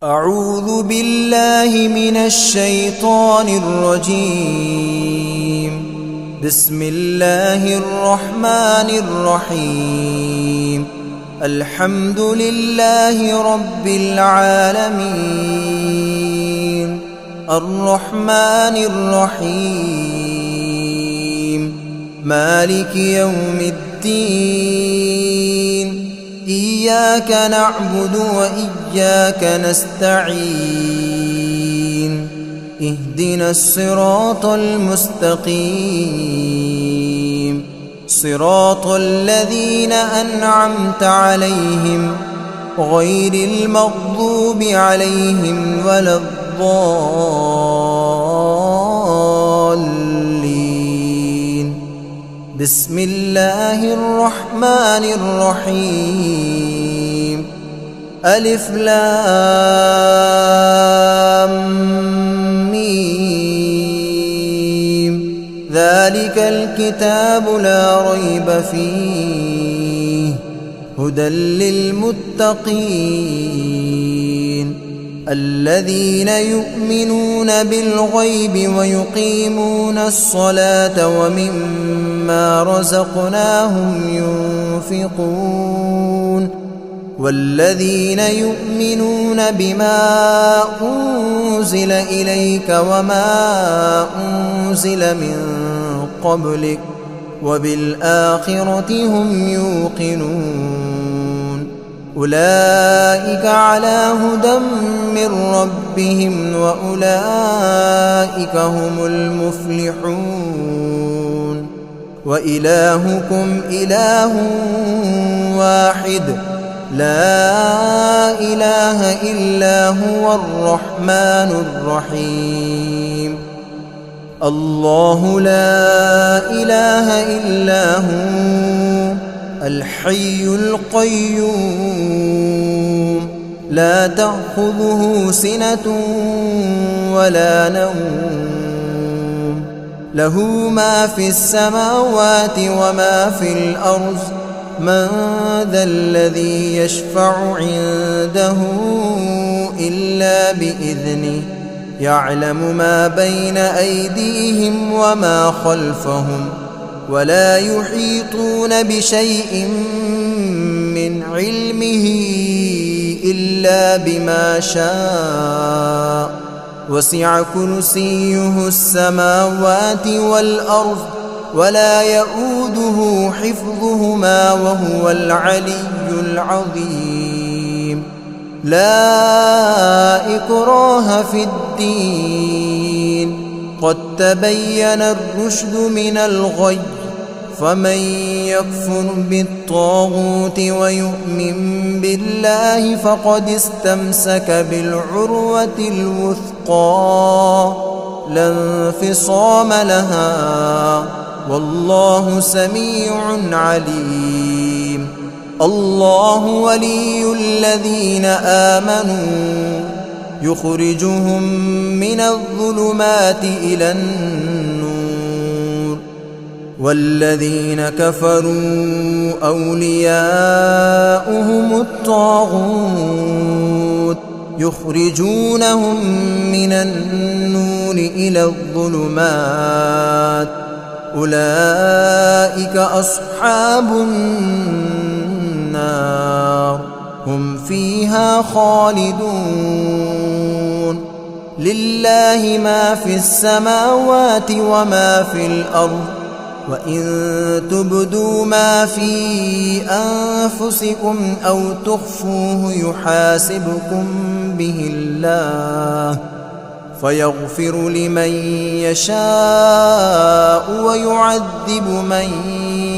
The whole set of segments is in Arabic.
أعوذ بالله من الشيطان الرجيم. بسم الله الرحمن الرحيم. الحمد لله رب العالمين الرحمن الرحيم مالك يوم الدين. إياك نعبد وإياك نستعين. اهدنا الصراط المستقيم صراط الذين أنعمت عليهم غير المغضوب عليهم ولا الضالين. بسم الله الرحمن الرحيم. ألف لام ميم. ذلك الكتاب لا ريب فيه هدى للمتقين الذين يؤمنون بالغيب ويقيمون الصلاة ومما رزقناهم ينفقون والذين يؤمنون بما أنزل إليك وما أنزل من قبلك وبالآخرة هم يوقنون. أولئك على هدى من ربهم وأولئك هم المفلحون. وإلهكم إله واحد لا إله إلا هو الرحمن الرحيم. الله لا إله إلا هو الحي القيوم لا تأخذه سنة ولا نوم له ما في السماوات وما في الأرض. من ذا الذي يشفع عنده إلا بإذنه يعلم ما بين أيديهم وما خلفهم ولا يحيطون بشيء من علمه إلا بما شاء. وسع كرسيه السماوات والأرض ولا يؤوده حفظهما وهو العلي العظيم. لا إكراه في الدين قد تبين الرشد من الغي. فمن يكفر بالطاغوت ويؤمن بالله فقد استمسك بالعروة الوثقى لا انفصام لها والله سميع عليم. الله ولي الذين آمنوا يخرجهم من الظلمات إلى النور والذين كفروا أولياؤهم الطاغوت يخرجونهم من النور إلى الظلمات. أولئك أصحاب النار هم فيها خالدون. لله ما في السماوات وما في الأرض وإن تبدوا ما في أنفسكم أو تخفوه يحاسبكم به الله فيغفر لمن يشاء ويعذب من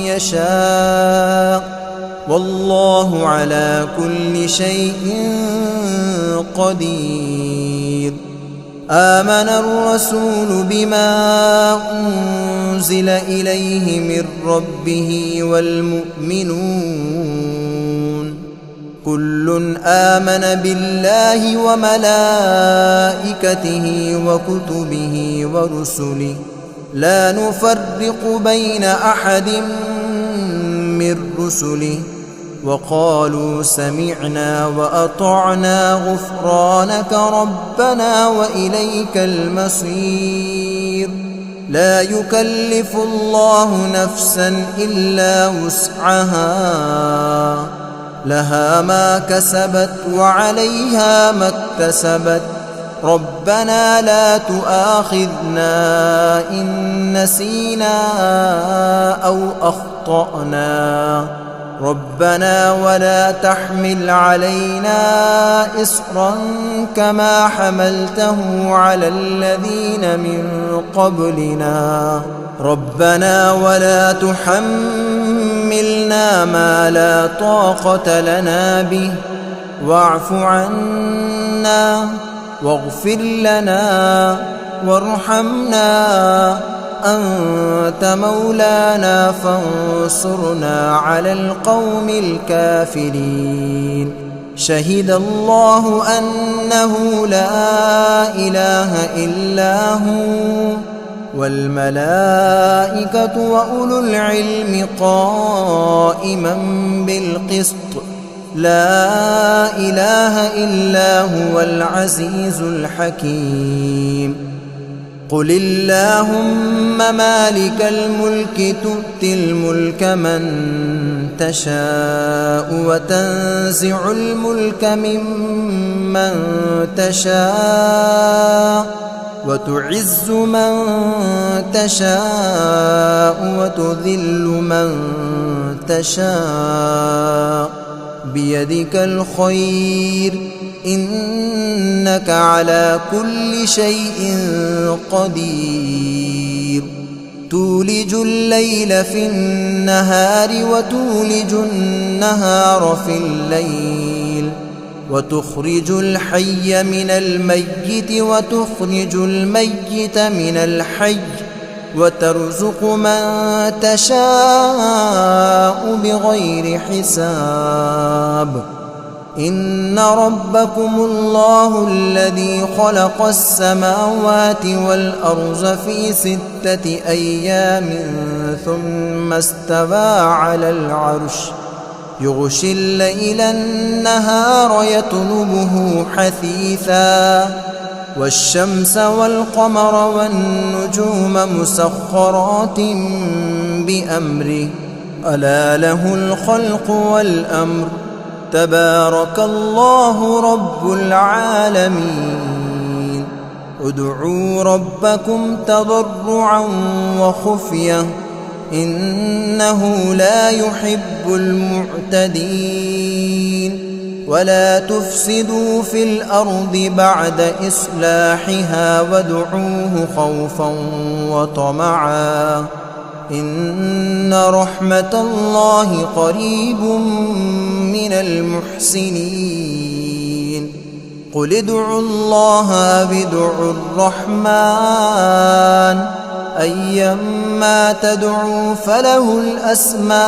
يشاء والله على كل شيء قدير. آمن الرسول بما أنزل إليه من ربه والمؤمنون كل آمن بالله وملائكته وكتبه ورسله لا نفرق بين أحد من رسله وقالوا سمعنا وأطعنا غفرانك ربنا وإليك المصير. لا يكلف الله نفسا إلا وسعها، لها ما كسبت وعليها ما اكتسبت. ربنا لا تؤاخذنا إن نسينا أو أخطأنا. ربنا ولا تحمل علينا إصرا كما حملته على الذين من قبلنا. ربنا ولا تحملنا ما لا طاقة لنا به، واعف عنا واغفر لنا وارحمنا، أنت مولانا فانصرنا على القوم الكافرين. شهد الله أنه لا إله إلا هو والملائكة وأولو العلم قائما بالقسط. لا إله إلا هو العزيز الحكيم. قل اللهم مالك الملك تؤتي الملك من تشاء وتنزع الملك ممن تشاء وتعز من تشاء وتذل من تشاء، بيدك الخير إنك على كل شيء قدير. تولج الليل في النهار وتولج النهار في الليل، وتخرج الحي من الميت وتخرج الميت من الحي، وترزق من تشاء بغير حساب. إن ربكم الله الذي خلق السماوات والأرض في 6 أيام ثم استوى على العرش، يغشي الليل النهار يطلبه حثيثا، والشمس والقمر والنجوم مسخرات بأمره، ألا له الخلق والأمر. تبارك الله رب العالمين. ادعوا ربكم تضرعا وخفية إنه لا يحب المعتدين. ولا تفسدوا في الأرض بعد إصلاحها وادعوه خوفا وطمعا إن رحمة الله قريب من المحسنين. قل ادعوا الله أو ادعوا الرحمن أيما تدعوا فله الأسماء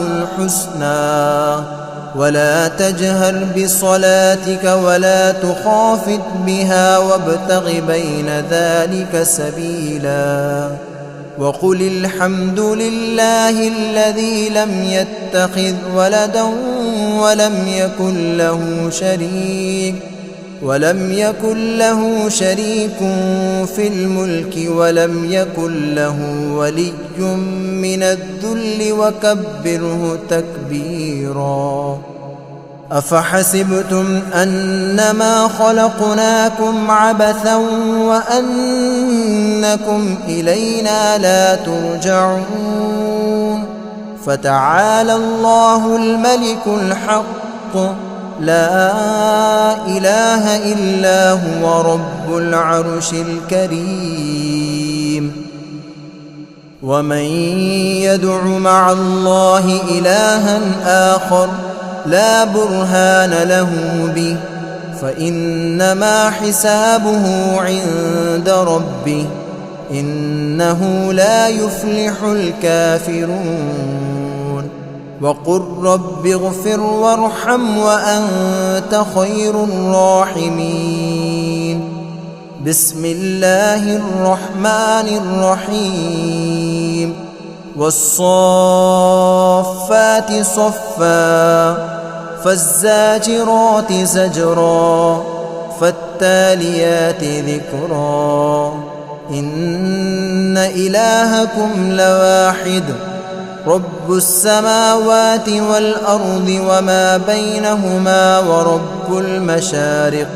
الحسنى. ولا تجهر بصلاتك ولا تخافت بها وابتغ بين ذلك سبيلا. وقل الحمد لله الذي لم يتخذ ولدا ولم يكن له شريك في الملك ولم يكن له ولي من الذل وكبره تكبيرا. أفحسبتم أنما خلقناكم عبثا وأنكم إلينا لا ترجعون. فتعالى الله الملك الحق لا إله إلا هو رب العرش الكريم. ومن يدع مع الله إلها آخر لا برهان له به فإنما حسابه عند ربه إنه لا يفلح الكافرون. وقل رب اغفر وارحم وأنت خير الراحمين. بسم الله الرحمن الرحيم. والصافات صفا فالزاجرات زجرا فالتاليات ذكرا إن إلهكم لواحد رب السماوات والأرض وما بينهما ورب المشارق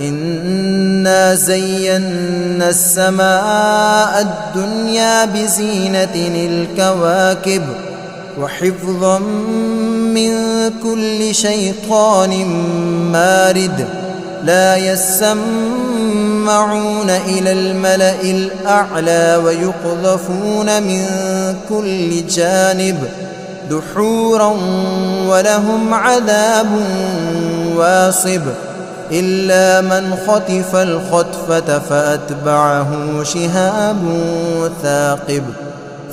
إنا زينا السماء الدنيا بزينة الكواكب وحفظا من كل شيطان مارد لا يسمعون إلى الملأ الأعلى ويقذفون من كل جانب دحورا ولهم عذاب واصب إلا من خطف الخطفة فأتبعه شهاب ثاقب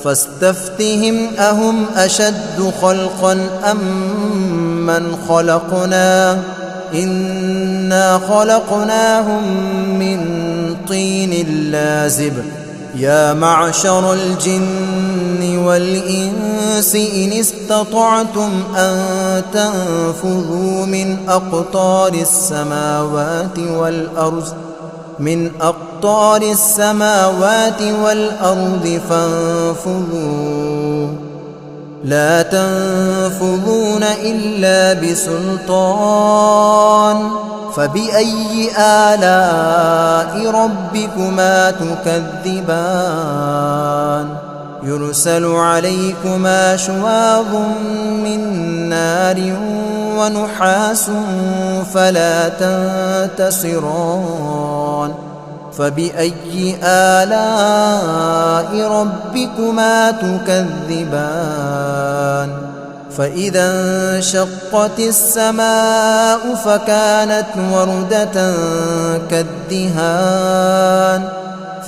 فاستفتهم أهم أشد خلقا أم من خلقنا إنا خلقناهم من طين لازب يا معشر الجن والإنس إن استطعتم أن تنفذوا من أقطار السماوات والأرض فانفذوا لا تنفذون إلا بسلطان فبأي آلاء ربكما تكذبان يرسل عليكما شواظ من نار ونحاس فلا تنتصران فبأي آلاء ربكما تكذبان فإذا انشقت السماء فكانت وردة كالدهان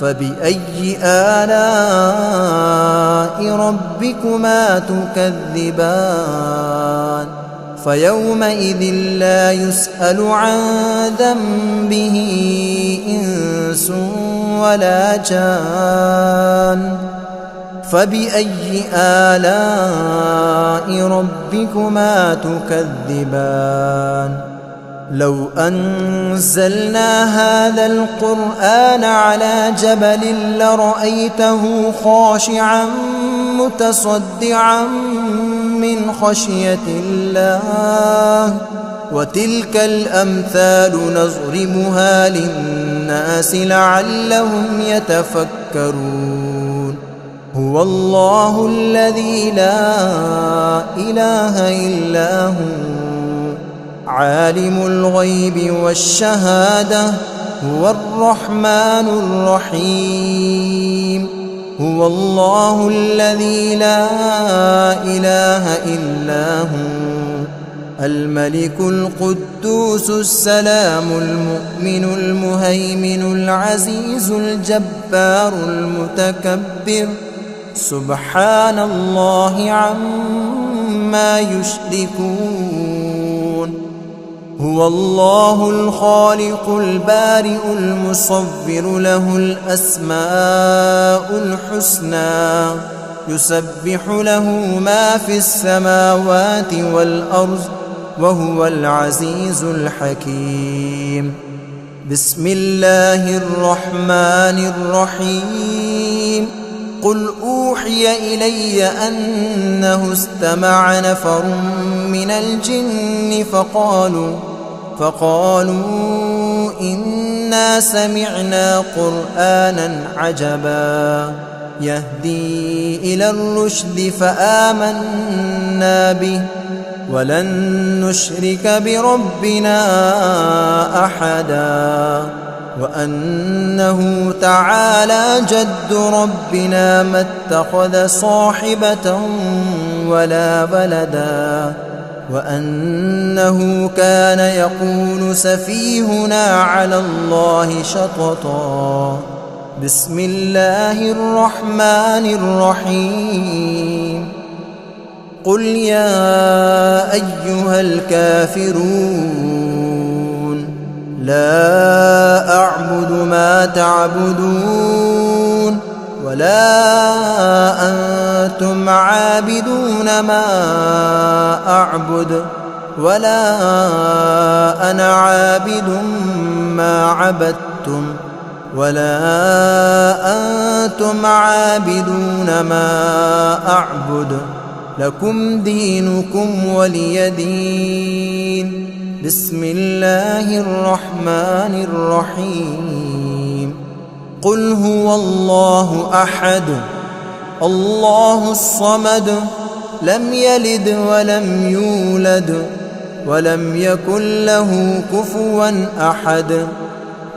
فبأي آلاء ربكما تكذبان فيومئذ لا يسأل عن ذنبه إنس ولا جان فبأي آلاء ربكما تكذبان لو أنزلنا هذا القرآن على جبل لرأيته خاشعا متصدعا من خشية الله وتلك الأمثال نضربها للناس لعلهم يتفكرون هو الله الذي لا إله إلا هو عالم الغيب والشهادة هو الرحمن الرحيم هو الله الذي لا إله إلا هو الملك القدوس السلام المؤمن المهيمن العزيز الجبار المتكبر سبحان الله عما يشركون هو الله الخالق البارئ المصور له الأسماء الحسنى يسبح له ما في السماوات والأرض وهو العزيز الحكيم بسم الله الرحمن الرحيم قل أوحي إلي أنه استمع نفر من الجن فقالوا إنا سمعنا قرآنا عجبا يهدي إلى الرشد فآمنا به ولن نشرك بربنا أحدا وأنه تعالى جد ربنا ما اتخذ صاحبة ولا ولدا وأنه كان يقول سفيهنا على الله شططا بسم الله الرحمن الرحيم قل يا أيها الكافرون لا أعبد ما تعبدون ولا أنتم عابدون ما أعبد ولا أنا عابد ما عبدتم ولا أنتم عابدون ما أعبد لكم دينكم ولي دين. بسم الله الرحمن الرحيم. قل هو الله أحد الله الصمد لم يلد ولم يولد ولم يكن له كفوا أحد.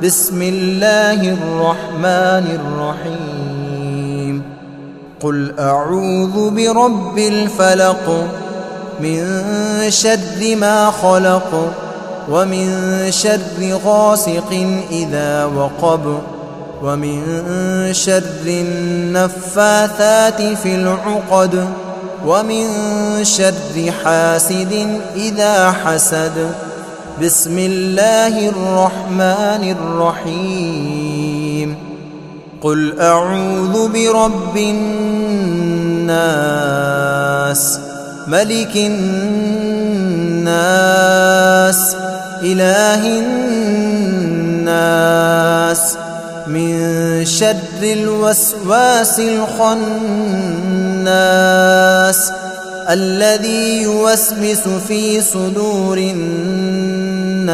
بسم الله الرحمن الرحيم. قل أعوذ برب الفلق من شر ما خلق ومن شر غاسق إذا وقب ومن شر النفاثات في العقد ومن شر حاسد إذا حسد. بسم الله الرحمن الرحيم. قل أعوذ برب الناس ملك الناس إله الناس من شر الوسواس الخناس الذي يوسوس في صدور الناس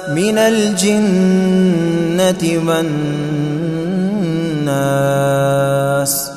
من الجنة والناس.